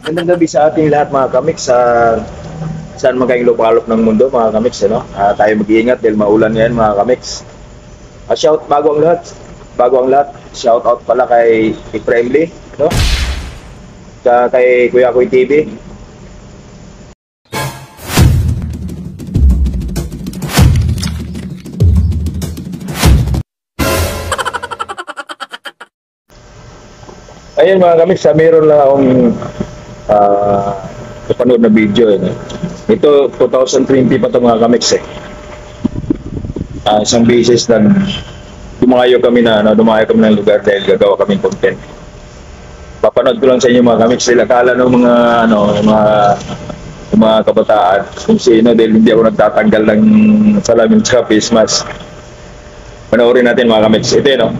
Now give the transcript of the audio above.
Magandang gabi sa ating lahat mga kamix sa saan man kayong lupalop ng mundo mga kamix, ano? Tayo mag-iingat dahil maulan ngayon mga kamix. Bago ang lahat, shout out pala kay Friendly, no? Kay Kuya Kuy TV. Ayun mga kamix, meron lang akong napanood na video. Ito 2020 pa ito mga kamix eh. Isang beses na dumayo kami ng lugar dahil gagawa kaming content. Papanood ko lang sa inyo mga kamix, sila kala ng mga kabataan kung sino dahil hindi ako nagtatanggal ng salamin sa face mask. Panoorin natin mga kamix. Ito no?